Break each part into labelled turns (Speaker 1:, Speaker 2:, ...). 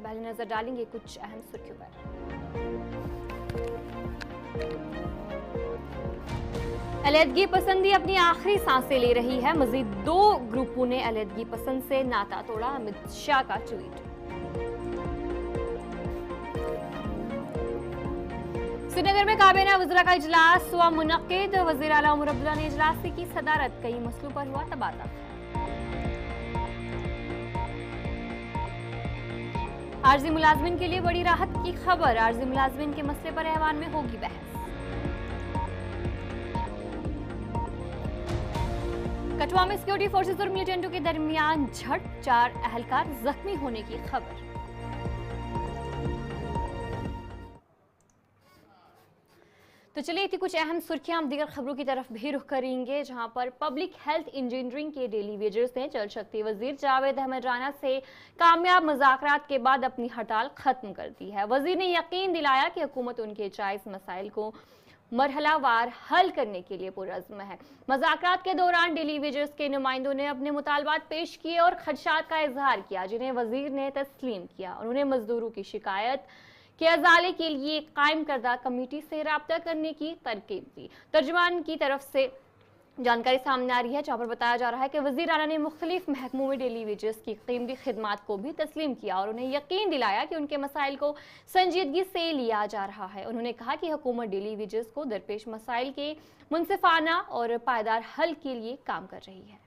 Speaker 1: पहले नजर डालेंगे कुछ अहम सुर्खियों पर। अलहदगी पसंदी अपनी आखिरी सांसें ले रही है। मजीद 2 ग्रुपों ने अलहदगी पसंद से नाता तोड़ा। अमित शाह का ट्वीट। श्रीनगर में काबीना वज़रा का इजलास हुआ मुनक्किद। वज़ीर आला उमर अब्दुल्ला ने इजलास की सदारत। कई मसलों पर हुआ तबादला। आर्जी मुलाजमिन के लिए बड़ी राहत की खबर। आर्जी मुलाजमिन के मसले पर ऐवान में होगी बहस। कठुआ में सिक्योरिटी फोर्सेस और मिलिटेंटों के दरमियान झड़प, 4 अहलकार जख्मी होने की खबर। तो चलिए थी कुछ अहम सुर्खियां। हम दीगर खबरों की तरफ भी रुख करेंगे, जहां पर पब्लिक हेल्थ इंजीनियरिंग के डेली वेजर्स ने जल शक्ति वजीर जावेद अहमद राना से कामयाब मुज़ाकरात के बाद अपनी हड़ताल खत्म कर दी है। वजीर ने यकीन दिलाया कि हुकूमत उनके जायज मसाइल को मरहलावार हल करने के लिए पुरअज़्म है। मुज़ाकरात के दौरान डेली वेजर्स के नुमाइंदों ने अपने मुतालबात पेश किए और खदशात का इजहार किया, जिन्हें वजीर ने तस्लीम किया। उन्होंने मजदूरों की शिकायत के अजाले के लिए कायम करदा कमेटी से राब्ता करने की तरकीब दी। तर्जुमान की तरफ से जानकारी सामने आ रही है, जहां पर बताया जा रहा है कि वज़ीर आला ने मुख्तलिफ महकमों में डेली वेजेस की कीमती खिदमात को भी तस्लीम किया और उन्हें यकीन दिलाया कि उनके मसाइल को संजीदगी से लिया जा रहा है। उन्होंने कहा कि हुकूमत डेली वेजेस को दरपेश मसाइल के मुनसिफाना और पायदार हल के लिए काम कर रही है।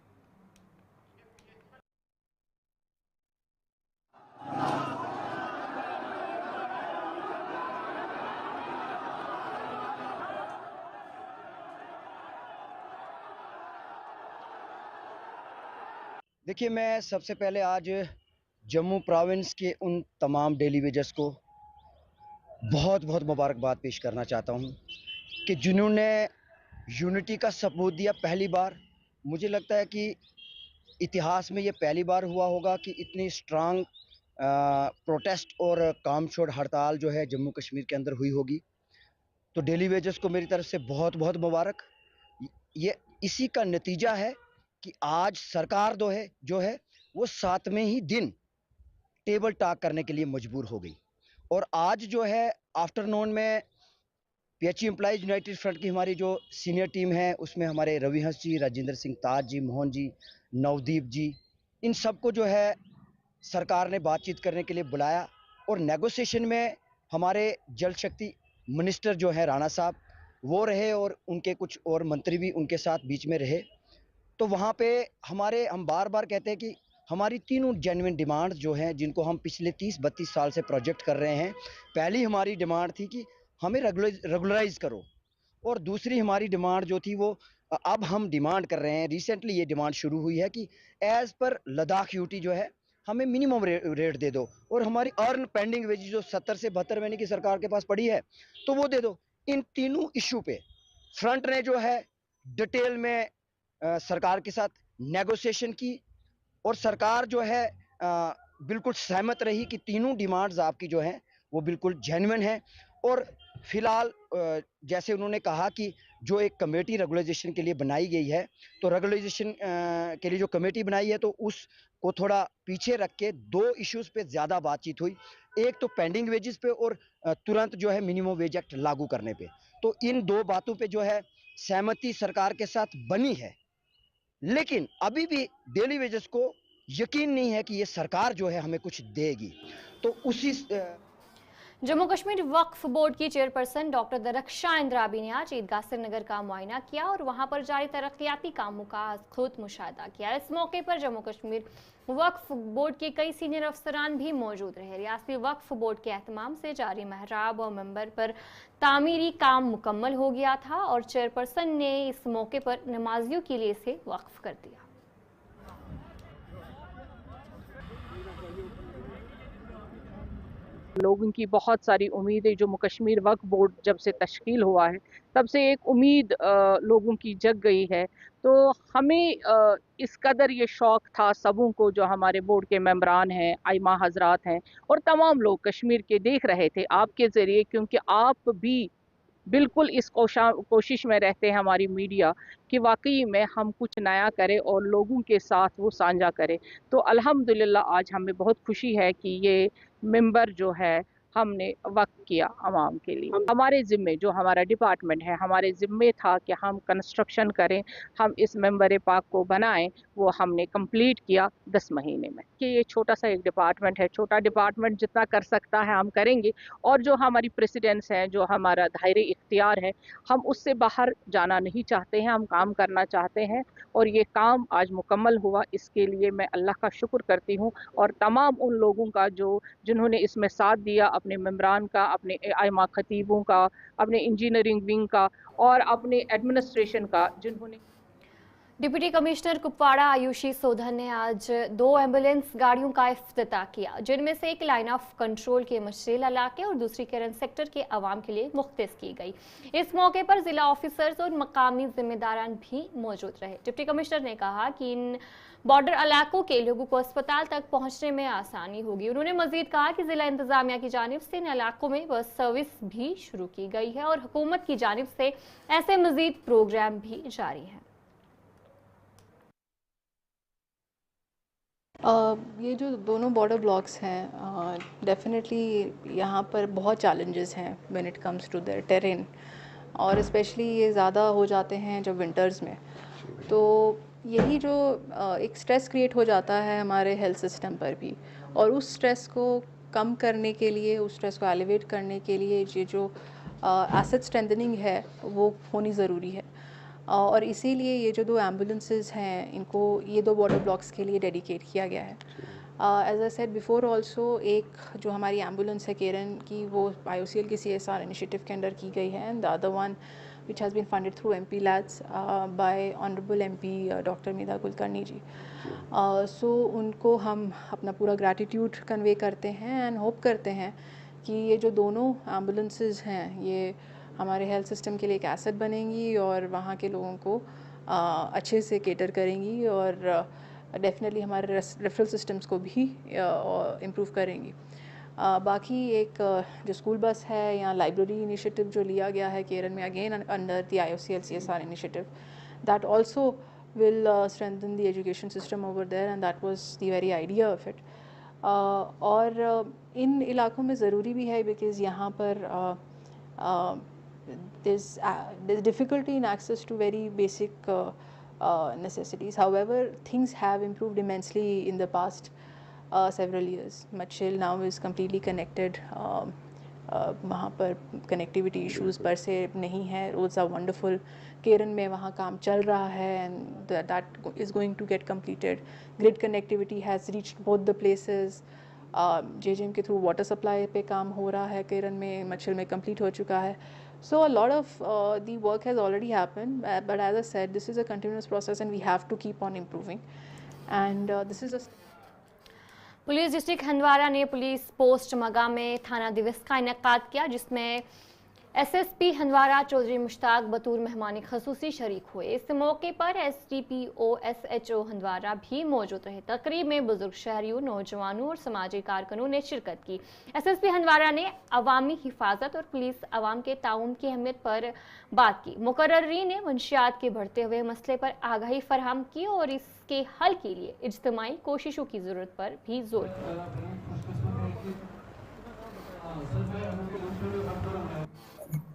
Speaker 2: देखिए, मैं सबसे पहले आज जम्मू प्रोविंस के उन तमाम डेली वेजर्स को बहुत बहुत मुबारकबाद पेश करना चाहता हूं कि जिन्होंने यूनिटी का सबूत दिया पहली बार। मुझे लगता है कि इतिहास में ये पहली बार हुआ होगा कि इतनी स्ट्रांग प्रोटेस्ट और काम छोड़ हड़ताल जो है जम्मू कश्मीर के अंदर हुई होगी। तो डेली वेजर्स को मेरी तरफ से बहुत बहुत मुबारक। ये इसी का नतीजा है कि आज सरकार जो है वो 7वें ही दिन टेबल टॉक करने के लिए मजबूर हो गई। और आज जो है आफ्टरनून में पीएचई एम्प्लॉइज यूनाइटेड फ्रंट की हमारी जो सीनियर टीम है, उसमें हमारे रविहंस जी, राजेंद्र सिंह ताज जी, मोहन जी, नवदीप जी, इन सबको जो है सरकार ने बातचीत करने के लिए बुलाया। और नेगोशिएशन में हमारे जल शक्ति मिनिस्टर जो है राणा साहब वो रहे और उनके कुछ और मंत्री भी उनके साथ बीच में रहे। तो वहाँ पे हम बार बार कहते हैं कि हमारी तीनों जेन्युइन डिमांड जो हैं, जिनको हम पिछले 30-32 साल से प्रोजेक्ट कर रहे हैं। पहली हमारी डिमांड थी कि हमें रेगुलराइज करो, और दूसरी हमारी डिमांड जो थी वो अब हम डिमांड कर रहे हैं, रिसेंटली ये डिमांड शुरू हुई है कि एज पर लद्दाख यूटी जो है हमें मिनिमम रेट दे दो, और हमारी अर्न पेंडिंग वेजेस जो 70 से 72 महीने की सरकार के पास पड़ी है तो वो दे दो। इन तीनों इशू पे फ्रंट ने जो है डिटेल में सरकार के साथ नेगोशिएशन की, और सरकार जो है बिल्कुल सहमत रही कि तीनों डिमांड्स आपकी जो हैं वो बिल्कुल जेन्युइन है। और फिलहाल जैसे उन्होंने कहा कि जो एक कमेटी रेगुलाइजेशन के लिए बनाई गई है, तो रेगुलाइजेशन के लिए जो कमेटी बनाई है तो उसको थोड़ा पीछे रख के 2 इश्यूज पे ज़्यादा बातचीत हुई। एक तो पेंडिंग वेजेस पे, और तुरंत जो है मिनिमम वेज एक्ट लागू करने पे। तो इन 2 बातों पे जो है सहमति सरकार के साथ बनी है, लेकिन अभी भी डेली वेजेस को यकीन नहीं है कि ये सरकार जो है हमें कुछ देगी। तो उसी
Speaker 1: जम्मू कश्मीर वक्फ बोर्ड की चेयरपर्सन डॉक्टर दरख्शां इंद्राबी ने आज ईदगाह श्रीनगर का मुआयना किया और वहां पर जारी तरक्याती कामों का खुद मुशाहिदा किया। इस मौके पर जम्मू कश्मीर वक्फ बोर्ड के कई सीनियर अफसरान भी मौजूद रहे। रियासती वक्फ बोर्ड के एहतमाम से जारी महराब और मेंबर पर तामीरी काम मुकम्मल हो गया था और चेयरपर्सन ने इस मौके पर नमाजियों के लिए इसे वक्फ कर दिया।
Speaker 3: लोगों की बहुत सारी उम्मीदें, जम्मू कश्मीर वक्फ बोर्ड जब से तश्कील हुआ है तब से एक उम्मीद लोगों की जग गई है। तो हमें इस कदर ये शौक़ था सबों को, जो हमारे बोर्ड के मेंबरान हैं, आइमा हजरात हैं और तमाम लोग कश्मीर के देख रहे थे आपके ज़रिए, क्योंकि आप भी बिल्कुल इस कोशिश में रहते हैं हमारी मीडिया कि वाकई में हम कुछ नया करें और लोगों के साथ वो साझा करें। तो अल्हम्दुलिल्लाह आज हमें बहुत खुशी है कि ये मेंबर जो है हमने वक्फ किया आवाम के लिए। हमारे ज़िम्मे जो हमारा डिपार्टमेंट है, हमारे ज़िम्मे था कि हम कंस्ट्रक्शन करें, हम इस मेंबर पाक को बनाएं, वो हमने कंप्लीट किया 10 महीने में। कि ये छोटा सा एक डिपार्टमेंट है, छोटा डिपार्टमेंट जितना कर सकता है हम करेंगे, और जो हमारी प्रेसिडेंस है, जो हमारा दायरे इख्तियार है, हम उससे बाहर जाना नहीं चाहते हैं, हम काम करना चाहते हैं, और ये काम आज मुकम्मल हुआ। इसके लिए मैं अल्लाह का शुक्र करती हूँ, और तमाम उन लोगों का जिन्होंने इसमें साथ दिया, अपने मेंबरान का, अपने आइमा खतीबों का, अपने इंजीनियरिंग विंग का, और अपने एडमिनिस्ट्रेशन का, जिन्होंने।
Speaker 1: डिप्टी कमिश्नर कुपवाड़ा आयुषी सोधन ने आज 2 एम्बुलेंस गाड़ियों का इफ्तिताह किया, जिनमें से एक लाइन ऑफ कंट्रोल के मशरेल इलाके और दूसरी केरन सेक्टर के अवाम के लिए मुख्तस की गई। इस मौके पर जिला ऑफिसर्स और मकामी जिम्मेदारान भी मौजूद रहे। डिप्टी कमिश्नर ने कहा कि इन बॉर्डर इलाकों के लोगों को अस्पताल तक पहुंचने में आसानी होगी। उन्होंने मजीद कहा कि जिला इंतजामिया की जानिब से इन इलाकों में बस सर्विस भी शुरू की गई है और हुकूमत की जानिब से ऐसे मजीद प्रोग्राम भी जारी हैं।
Speaker 4: ये जो दोनों बॉर्डर ब्लॉक्स हैं, डेफिनेटली यहाँ पर बहुत चैलेंजेस हैं when it comes to their terrain, और स्पेशली ये ज़्यादा हो जाते हैं जब विंटर्स में। तो यही जो एक स्ट्रेस क्रिएट हो जाता है हमारे हेल्थ सिस्टम पर भी, और उस स्ट्रेस को कम करने के लिए, उस स्ट्रेस को एलिवेट करने के लिए ये जो एसेट स्ट्रेंथनिंग है वो होनी ज़रूरी है। और इसीलिए ये जो 2 एम्बुलेंसेस हैं, इनको ये 2 बॉर्डर ब्लॉक्स के लिए डेडिकेट किया गया है। As I said before also, एक जो हमारी एम्बुलेंस है केरन की, वो IOCL की CSR इनिशिएटिव के अंडर की गई है, and the other one which has been funded through MP Lads by Honorable MP Dr. Medha Kulkarni जी। सो उनको हम अपना पूरा ग्रैटिट्यूड कन्वे करते हैं एंड होप करते हैं कि ये जो दोनों एम्बुलेंसेस हैं ये हमारे हेल्थ सिस्टम के लिए एक एसेट बनेंगी और वहाँ के लोगों को अच्छे से केटर करेंगी, और डेफिनेटली हमारे रेफरल सिस्टम्स को भी इम्प्रूव करेंगी। बाकी एक जो स्कूल बस है या लाइब्रेरी इनिशिएटिव जो लिया गया है केरन में, again under the IOCL CSR initiative, that also will strengthen the education system over there, and that was the very idea of it. और इन इलाकों में ज़रूरी भी है बिकॉज़ यहाँ पर there's difficulty in access to very basic necessities. However, things have improved immensely in the past several years. Machil now is completely connected. वहाँ पर कनेक्टिविटी इश्यूज पर से नहीं है। Roads are wonderful. केरन में वहाँ काम चल रहा है and that is going to get completed. Grid connectivity has reached both the places. JJM के थ्रू वाटर सप्लाई पे काम हो रहा है केरन में, मच्छल में कंप्लीट हो चुका है। So a lot of the work has already happened, but as I said, this is a continuous process and we have to keep on improving. And this is a
Speaker 1: police district Handwara ने police post मगा में थाना दिवस का इनेकाद किया, जिसमें SSP Handwara Chaudhary Mushtaq बतूर मेहमान खसूसी शरीक हुए। इस मौके पर SDPO SHO हंदवारा भी मौजूद रहे। तकरीब में बुजुर्ग शहरियों, नौजवानों और समाजी कारकुनों ने शिरकत की। SSP हंदवारा ने अवामी हिफाजत और पुलिस अवाम के ताउन की अहमियत पर बात की। मुकर्ररीन ने मंशियात के बढ़ते हुए मसले पर आगाही फराहम की और इसके हल के लिए इज्तिमाई कोशिशों की ज़रूरत पर भी जोर दिया।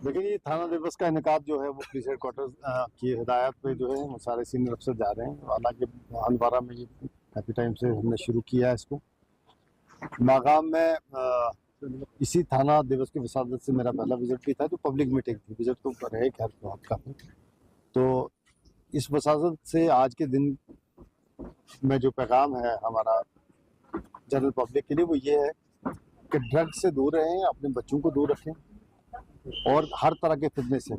Speaker 5: देखिए, ये थाना दिवस का इनेकाद जो है वो पुलिस हेडक्वार्टर की हिदायत पे जो है वो सारे सीनियर अफसर जा रहे हैं। हालांकि हंदवारा में ये काफ़ी टाइम से हमने शुरू किया है इसको। मागाम में इसी थाना दिवस की वसादत से मेरा पहला विजिट भी था, जो पब्लिक मीटिंग थी। विजिट तो रहे खैर बहुत काफ़ी। तो इस वसादत से आज के दिन में जो पैगाम है हमारा जनरल पब्लिक के लिए वो ये है कि ड्रग्स से दूर रहें, अपने बच्चों को दूर रखें और हर तरह के फितने से,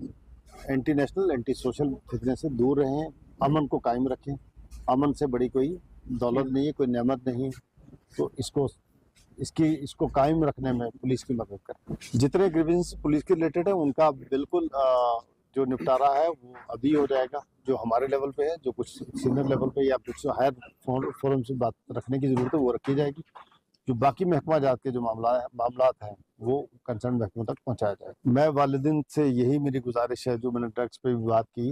Speaker 5: एंटी नेशनल एंटी सोशल फितने से दूर रहें। अमन को कायम रखें। अमन से बड़ी कोई दौलत नहीं है, कोई नेमत नहीं। तो इसको कायम रखने में पुलिस की मदद करें। जितने ग्रीवेंस पुलिस के रिलेटेड है उनका बिल्कुल जो निपटारा है वो अभी हो जाएगा, जो हमारे लेवल पे है। जो कुछ सीनियर लेवल पे या कुछ हायर फोरम से बात रखने की जरूरत है वो रखी जाएगी। जो बाकी महकमा जात के जो मामलात हैं वो कंसर्न महकमों तक पहुंचाया जाए। मैं वालिदिन से यही मेरी गुजारिश है, जो मैंने ड्रग्स पे भी बात की,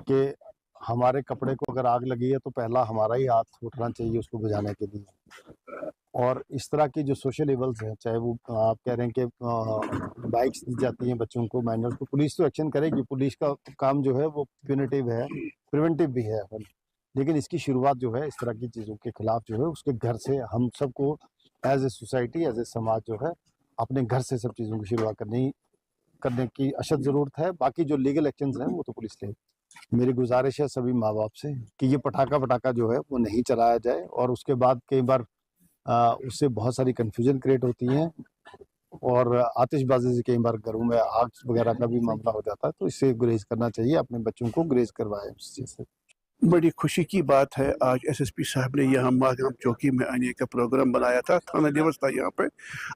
Speaker 5: कि हमारे कपड़े को अगर आग लगी है तो पहला हमारा ही हाथ उठना चाहिए उसको बुझाने के लिए। और इस तरह की जो सोशल इवल्स हैं, चाहे वो आप कह रहे हैं कि बाइक्स दी जाती हैं बच्चों को, माइनर्स को, पुलिस तो एक्शन करेगी, पुलिस का काम जो है वो प्यूनिटिव है, प्रिवेंटिव भी है, लेकिन इसकी शुरुआत जो है इस तरह की चीज़ों के खिलाफ जो है उसके घर से हम सबको as a society, as a समाज जो है अपने घर से सब चीज़ों की शुरुआत करने की अशद ज़रूरत है। बाकी जो लीगल एक्शंस हैं वो तो पुलिस ले। मेरी गुजारिश है सभी माँ बाप से कि ये पटाखा जो है वो नहीं चलाया जाए, और उसके बाद कई बार उससे बहुत सारी कन्फ्यूजन क्रिएट होती है, और आतिशबाजी से कई बार घरों में आग वगैरह का भी मामला हो जाता है। तो इससे गुरेज करना चाहिए, अपने बच्चों को गुरेज करवाएं उस चीज़ से।
Speaker 6: बड़ी खुशी की बात है, आज एसएसपी साहब ने यहाँ मागाम चौकी में आने का प्रोग्राम बनाया था। थाना दिवस था यहाँ पे।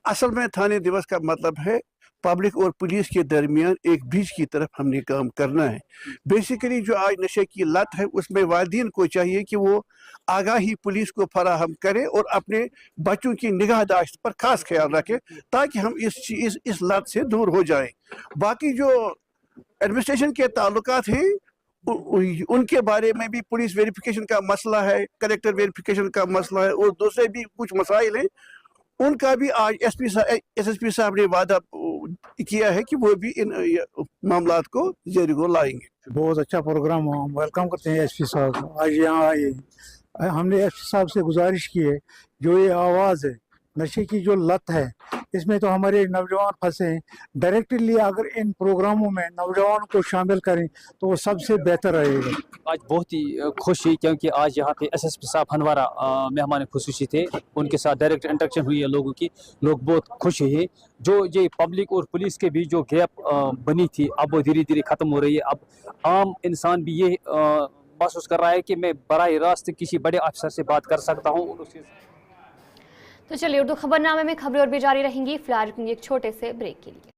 Speaker 6: असल में थाने दिवस का मतलब है पब्लिक और पुलिस के दरमियान एक ब्रिज की तरफ हमने काम करना है। बेसिकली जो आज नशे की लत है उसमें वालिदैन को चाहिए कि वो आगाही पुलिस को फराहम करे और अपने बच्चों की निगाहदाश्त पर खास ख्याल रखे, ताकि हम इस लत से दूर हो जाएं। बाकी जो एडमिनिस्ट्रेशन के ताल्लुकात हैं उनके बारे में भी पुलिस वेरिफिकेशन का मसला है, कलेक्टर वेरिफिकेशन का मसला है, और दूसरे भी कुछ मसाइल हैं। उनका भी आज एसएसपी साहब ने वादा किया है कि वो भी इन मामलात को जेरी को लाएंगे।
Speaker 7: बहुत अच्छा प्रोग्राम हुआ, हम वेलकम करते हैं एसपी साहब को। आज यहाँ आए, हमने एसपी साहब से गुजारिश की है, जो ये आवाज़ है, नशे की जो लत है, इसमें तो हमारे नौजवान फंसे हैं। डायरेक्टली अगर इन प्रोग्रामों में नौजवान को शामिल करें तो वो सबसे बेहतर रहेगा।
Speaker 8: आज बहुत ही खुश हुई क्योंकि आज यहाँ पे एसएसपी साहब हनवारा मेहमान खुसूसी थे, उनके साथ डायरेक्ट इंटरेक्शन हुई है लोगों की, लोग बहुत खुश हुए। जो ये पब्लिक और पुलिस के बीच जो गैप बनी थी अब वो धीरे धीरे ख़त्म हो रही है। अब आम इंसान भी ये महसूस कर रहा है कि मैं बराह रास्त किसी बड़े अफसर से बात कर सकता हूँ।
Speaker 1: तो चलिए उर्दू खबरनामे में खबरें और भी जारी रहेंगी। फिलहाल एक छोटे से ब्रेक के लिए।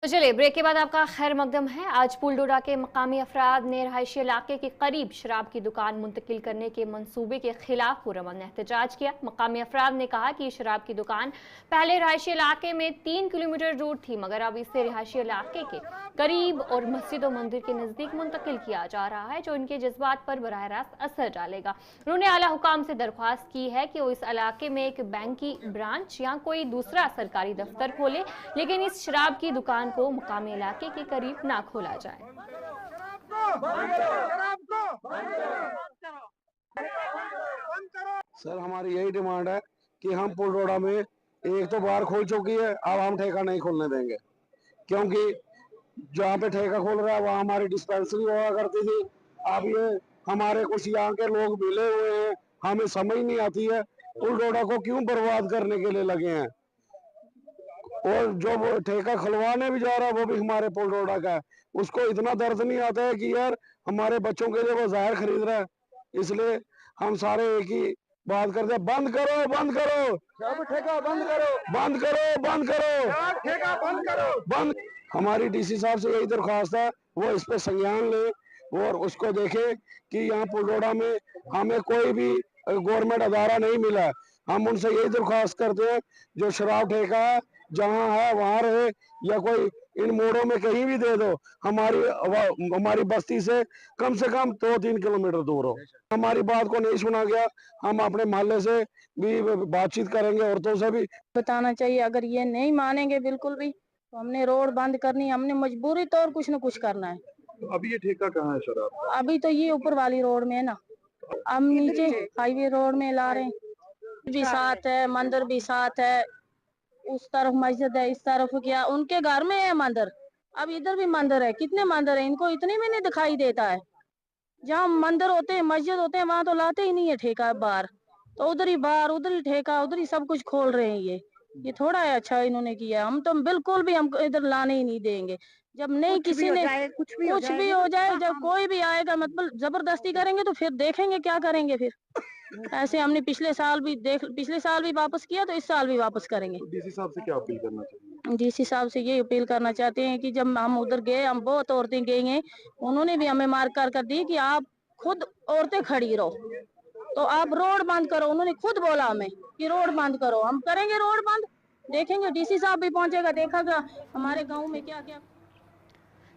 Speaker 1: तो चलिए ब्रेक के बाद आपका खैर मकदम है। आज पुलडोडा के मकामी अफराद ने रहायशी इलाके के करीब शराब की दुकान मुंतकिल करने के मंसूबे के खिलाफ पुरअमन एहतजाज किया। मकामी अफराद ने कहा कि शराब की दुकान पहले रहायशी इलाके में 3 किलोमीटर दूर थी, मगर अब इसे रहायशी इलाके के करीब और मस्जिद और मंदिर के नजदीक मुंतकिल किया जा रहा है, जो इनके जज्बात पर बराह रास्त असर डालेगा। उन्होंने आला हुकाम से दरख्वास्त की है कि वो इस इलाके में एक बैंक की ब्रांच या कोई दूसरा सरकारी दफ्तर खोले, लेकिन इस शराब की दुकान को मुकामी इलाके के करीब ना खोला जाए।
Speaker 9: सर हमारी यही डिमांड है कि हम पुलडोडा में एक तो बार खोल चुकी है, अब हम ठेका नहीं खोलने देंगे, क्योंकि जहाँ पे ठेका खोल रहा है वहाँ हमारी डिस्पेंसरी हुआ करती थी। अब ये हमारे कुछ यहाँ के लोग मिले हुए हैं, हमें समझ नहीं आती है पुलडोडा को क्यों बर्बाद करने के लिए लगे हैं। और जो वो ठेका खुलवाने भी जा रहा है वो भी हमारे पुलडोडा का है, उसको इतना दर्द नहीं आता है कि यार हमारे बच्चों के लिए वो जहर खरीद रहा है। इसलिए हम सारे एक ही बात करते हैं, बंद करो बंद करो, ठेका बंद करो बंद करो बंद करो, ठेका बंद करो बंद। हमारी डीसी साहब से यही दरख्वास्त है, वो इस पे संज्ञान ले और उसको देखे कि यहाँ पुलडोडा में हमें कोई भी गवर्नमेंट अदारा नहीं मिला है। हम उनसे यही दरख्वास्त करते हैं जो शराब ठेका है जहाँ है वहाँ रहे, या कोई इन मोड़ों में कहीं भी दे दो, हमारी बस्ती से कम 2-3 किलोमीटर दूर हो। हमारी बात को नहीं सुना गया, हम अपने मोहल्ले से भी बातचीत करेंगे, औरतों से भी
Speaker 10: बताना चाहिए। अगर ये नहीं मानेंगे बिल्कुल भी तो हमने रोड बंद करनी है, हमने मजबूरी तौर कुछ न कुछ करना है।
Speaker 5: तो अभी ये ठेका कहाँ है शराब?
Speaker 10: अभी तो ये ऊपर वाली रोड में है ना, हम नीचे हाईवे रोड में ला रहे हैं। भी साथ है, मंदिर भी साथ है, उस तरफ मस्जिद है, इस तरफ क्या उनके घर में है मंदिर, अब इधर भी मंदिर है। कितने मंदिर है, इनको इतने भी नहीं दिखाई देता है। जहाँ मंदिर होते हैं मस्जिद होते हैं वहाँ तो लाते ही नहीं है ठेका बाहर, तो उधर ही बाहर उधर ही ठेका उधर ही सब कुछ खोल रहे हैं। ये थोड़ा है अच्छा इन्होंने किया। हम तो बिल्कुल भी हम इधर लाने ही नहीं देंगे। जब नहीं किसी ने कुछ भी हो जाए, जब कोई भी आएगा मतलब जबरदस्ती करेंगे तो फिर देखेंगे क्या करेंगे फिर। ऐसे हमने पिछले साल भी वापस किया, तो इस साल भी वापस करेंगे।
Speaker 5: डीसी साहब से क्या अपील करना चाहिए?
Speaker 10: डीसी साहब से ये अपील करना चाहते हैं कि जब हम उधर गए, हम बहुत औरतें गई हैं, उन्होंने भी हमें मार्क कर दी कि आप खुद औरतें खड़ी रहो, तो आप रोड बंद करो। उन्होंने खुद बोला हमें कि रोड बंद करो, हम करेंगे रोड बंद। देखेंगे डीसी साहब भी पहुंचेगा, देखेगा हमारे गांव में क्या क्या।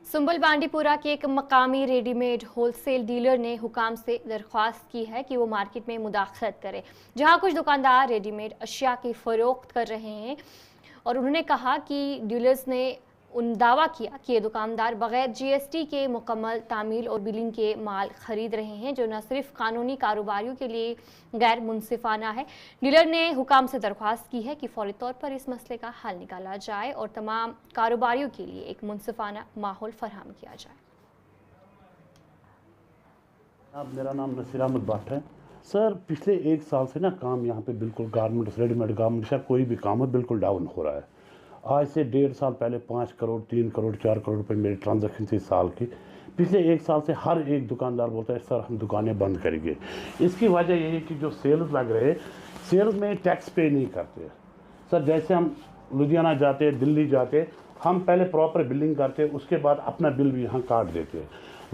Speaker 1: सुंबल बांडीपुरा के एक मकामी रेडीमेड होलसेल डीलर ने हुकाम से दरख्वास्त की है कि वो मार्केट में मुदाखलत करे, जहां कुछ दुकानदार रेडीमेड अशिया की फरोख्त कर रहे हैं। और उन्होंने कहा कि डीलर्स ने दावा किया कि ये दुकानदार बगैर जीएसटी के मुकम्मल तामील और बिलिंग के माल खरीद रहे हैं, जो न सिर्फ कानूनी कारोबारियों के लिए गैर मुनसिफाना है। डीलर ने हुकाम से दरख्वास्त की है कि फौरी तौर पर इस मसले का हल निकाला जाए और तमाम कारोबारियों के लिए एक मुनसिफाना माहौल फराहम किया जाए।
Speaker 11: मेरा नाम नसीर अहमद भट्ट है। सर पिछले 1 साल से ना काम यहाँ पे बिल्कुल गारमेंट्स रेडीमेड गारमेंट्स या कोई भी काम है बिल्कुल डाउन हो रहा है। आज से 1.5 साल पहले 5 करोड़ 3 करोड़ 4 करोड़ रुपए मेरी ट्रांजैक्शन थी साल की। पिछले 1 साल से हर एक दुकानदार बोलता है सर हम दुकानें बंद करेंगे। इसकी वजह यही है कि जो सेल्स लग रहे हैं सेल्स में टैक्स पे नहीं करते। सर जैसे हम लुधियाना जाते दिल्ली जाते, हम पहले प्रॉपर बिलिंग करते, उसके बाद अपना बिल भी यहाँ काट देते।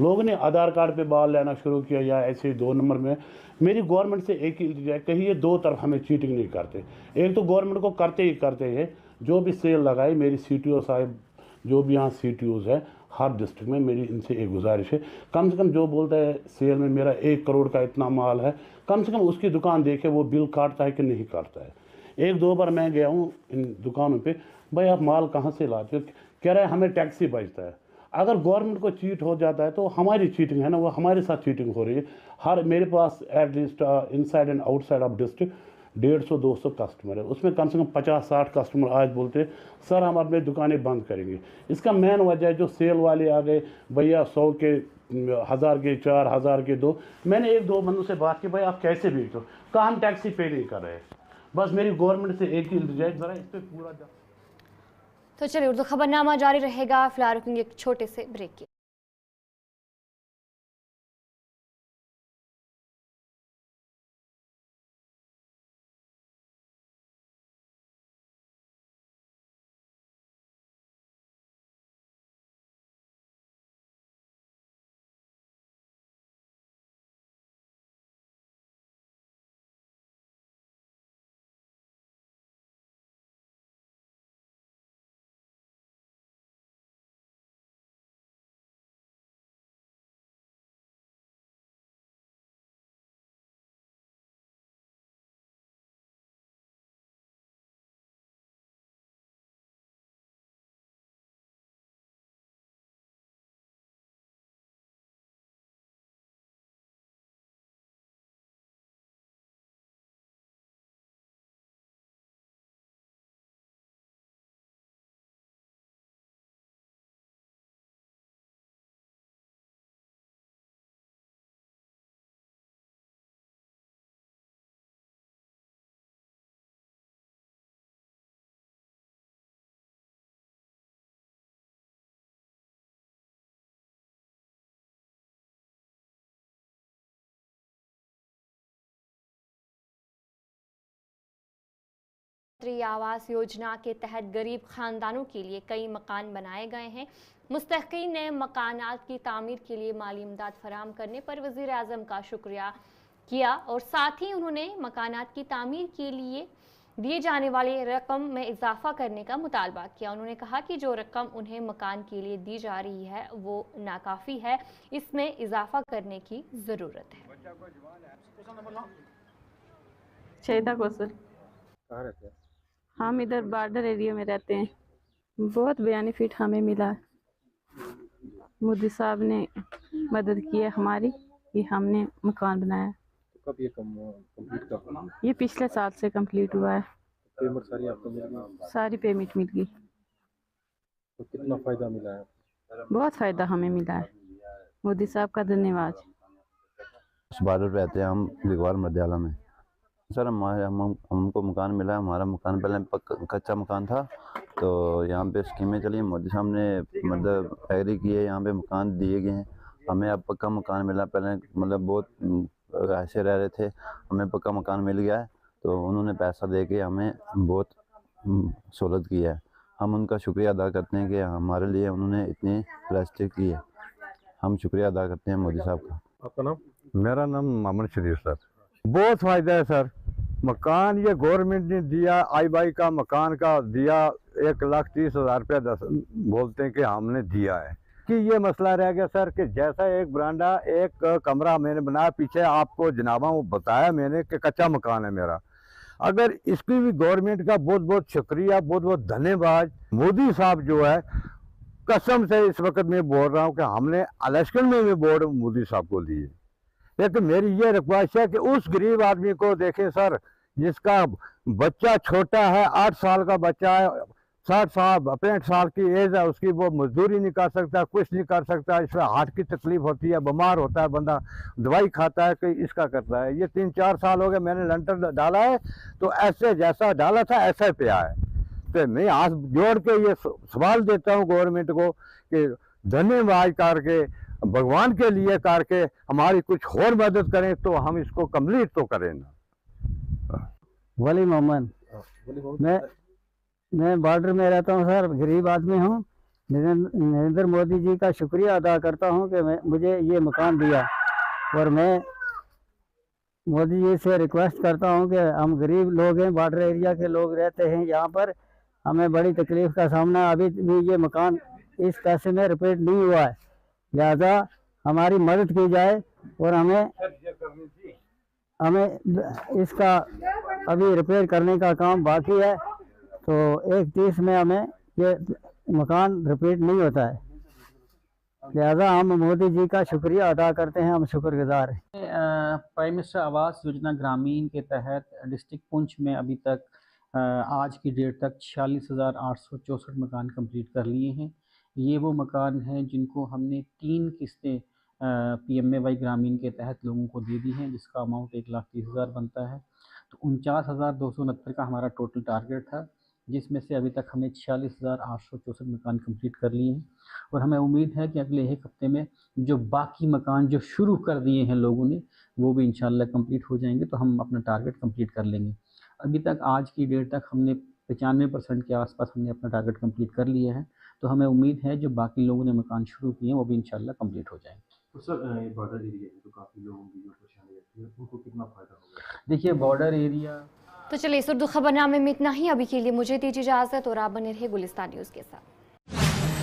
Speaker 11: लोगों ने आधार कार्ड पे बाल लेना शुरू किया या ऐसे 2 नंबर में। मेरी गवर्नमेंट से एक ही इल्तिजा है, कहीं ये 2 तरफ हमें चीटिंग नहीं करते। एक तो गवर्नमेंट को करते ही करते हैं, जो भी सेल लगाए मेरी CTO साहब जो भी यहाँ CTOs है हर डिस्ट्रिक्ट में, मेरी इनसे एक गुजारिश है कम से कम जो बोलता है सेल में मेरा 1 करोड़ का इतना माल है, कम से कम उसकी दुकान देखे वो बिल काटता है कि नहीं काटता है। 1-2 बार मैं गया हूँ इन दुकानों पे, भाई आप माल कहाँ से लाते हो, कह रहे हैं हमें टैक्स ही बचता है। अगर गवर्नमेंट को चीट हो जाता है तो हमारी चीटिंग है ना, वो हमारे साथ चीटिंग हो रही है। हर मेरे पास at least inside and outside of district 150-200 customer है, उसमें कम से कम 50-60 कस्टमर आज बोलते हैं सर हम अपनी दुकानें बंद करेंगे। इसका मेन वजह है जो सेल वाले आ गए, भैया 100 के 1000 के 4, 1000 के 2। मैंने 1-2 बंदों से बात की, भाई आप कैसे बेचते हो, कहा हम टैक्स ही पे नहीं कर रहे। बस मेरी गवर्नमेंट से एक ही इल्तिजा है, ज़रा इस पर पूरा।
Speaker 1: तो चलिए उर्दू खबरनामा जारी रहेगा, फिलहाल रुकेंगे एक छोटे से ब्रेक के। प्रधानमंत्री आवास योजना के तहत गरीब खानदानों के लिए कई मकान बनाए गए हैं। मुस्तहिकीन ने मकानात की तामीर के लिए माली इमदाद फराहम करने पर वज़ीर आज़म का शुक्रिया किया और साथ ही उन्होंने मकानात की तामीर के लिए दिए जाने वाली रकम में इजाफा करने का मुतालबा किया। उन्होंने कहा कि जो रकम उन्हें मकान के लिए दी जा रही है वो नाकाफ़ी है, इसमें इजाफा करने की ज़रूरत है।
Speaker 12: शहीदा कौसर,
Speaker 5: कहाँ रहते हैं?
Speaker 12: हम इधर बॉर्डर एरिया में रहते हैं। बहुत बेनिफिट हमें मिला है। मोदी साहब ने मदद की है हमारी कि हमने मकान बनाया।
Speaker 5: कब ये कंप्लीट कर?
Speaker 12: ये पिछले साल से कंप्लीट हुआ है।
Speaker 5: पेमेंट सारी आपको मिल गई?
Speaker 12: सारी पेमेंट मिल गई।
Speaker 5: तो कितना फ़ायदा मिला है?
Speaker 12: बहुत फ़ायदा हमें मिला है। मोदी साहब का धन्यवाद।
Speaker 13: बॉर्डर पे रहते हैं हम, दिगवार मध्याला में। सर हमको मकान मिला है। हमारा मकान पहले कच्चा मकान था, तो यहाँ पे स्कीमें चली, मोदी साहब ने मतलब एग्री किए, यहाँ पे मकान दिए गए हैं। हमें अब पक्का मकान मिला। पहले मतलब बहुत ऐसे रह रहे थे, हमें पक्का मकान मिल गया है, तो उन्होंने पैसा दे के हमें बहुत सहूलत की है। हम उनका शुक्रिया अदा करते हैं कि हमारे लिए उन्होंने इतनी फैसिलिटी की है। हम शुक्रिया अदा करते हैं मोदी साहब का।
Speaker 5: आपका नाम?
Speaker 14: मेरा नाम मोहम्मद शरीफ सर। बहुत फ़ायदा है सर। मकान ये गवर्नमेंट ने दिया, आई बाई का मकान का दिया, 1,30,000 रुपया बोलते हैं कि हमने दिया है। कि ये मसला रह गया सर कि जैसा एक बरांडा एक कमरा मैंने बनाया, पीछे आपको जनाबा वो बताया मैंने कि कच्चा मकान है मेरा। अगर इसकी भी गवर्नमेंट का बहुत बहुत शुक्रिया, बहुत बहुत धन्यवाद। मोदी साहब जो है, कसम से इस वक्त मैं बोल रहा हूँ कि हमने इलेक्शन में भी वोट मोदी साहब को दिए। लेकिन मेरी ये रिक्वेस्ट है कि उस गरीब आदमी को देखें सर, जिसका बच्चा छोटा है, 8 साल का बच्चा है, 60 साल 65 साल की एज है उसकी, वो मजदूरी नहीं कर सकता, कुछ नहीं कर सकता, इसमें हार्ट की तकलीफ होती है, बीमार होता है बंदा, दवाई खाता है, कोई इसका करता है। ये 3-4 साल हो गए मैंने लंटर डाला है, तो ऐसे जैसा डाला था ऐसा ही पिया है। तो मैं हाथ जोड़ के ये सवाल देता हूँ गवर्नमेंट को कि धन्यवाद करके, भगवान के लिए करके हमारी कुछ और मदद करें तो हम इसको कंप्लीट तो करें ना।
Speaker 15: वली मोहम्मद, मैं बॉर्डर में रहता हूँ सर, गरीब आदमी हूँ। नरेंद्र मोदी जी का शुक्रिया अदा करता हूँ कि मुझे ये मकान दिया, और मैं मोदी जी से रिक्वेस्ट करता हूँ कि हम गरीब लोग हैं, बॉर्डर एरिया के लोग रहते हैं यहाँ पर, हमें बड़ी तकलीफ़ का सामना, अभी भी ये मकान इस पैसे में रिपेयर नहीं हुआ है, लिहाजा हमारी मदद की जाए और हमें इसका अभी रिपेयर करने का काम बाकी है। तो 1:30 में हमें ये मकान रिपेयर नहीं होता है, लिहाजा हम मोदी जी का शुक्रिया अदा करते हैं, हम शुक्रगुजार हैं।
Speaker 16: प्राइम मिनिस्टर आवास योजना ग्रामीण के तहत डिस्ट्रिक्ट पुंछ में अभी तक आज की डेट तक 46,864 मकान कंप्लीट कर लिए हैं। ये वो मकान हैं जिनको हमने 3 किस्तें PMAY ग्रामीण के तहत लोगों को दे दी हैं, जिसका अमाउंट 1,30,000 बनता है। तो 49,269 का हमारा टोटल टारगेट था, जिसमें से अभी तक हमने 46,864 मकान कंप्लीट कर लिए हैं। और हमें उम्मीद है कि अगले 1 हफ्ते में जो बाकी मकान जो शुरू कर दिए हैं लोगों ने, वो भी इंशाल्लाह कंप्लीट हो जाएंगे, तो हम अपना टारगेट कंप्लीट कर लेंगे। अभी तक आज की डेट तक हमने 95% के आसपास हमने अपना टारगेट कंप्लीट कर लिया है। तो हमें उम्मीद है जो बाकी लोगों ने मकान शुरू किए हैं वो भी इंशाल्लाह कंप्लीट हो जाएंगे।
Speaker 5: तो सर ये बॉर्डर एरिया है, तो काफ़ी लोगों की जो परेशानी रहती है उनको कितना फ़ायदा होगा?
Speaker 16: देखिए बॉर्डर एरिया।
Speaker 1: तो चलिए इस उर्दू खबरनामे में इतना ही। अभी के लिए मुझे दीजिए इजाज़त और आप बने रहे गुलिस्तान न्यूज़ के साथ।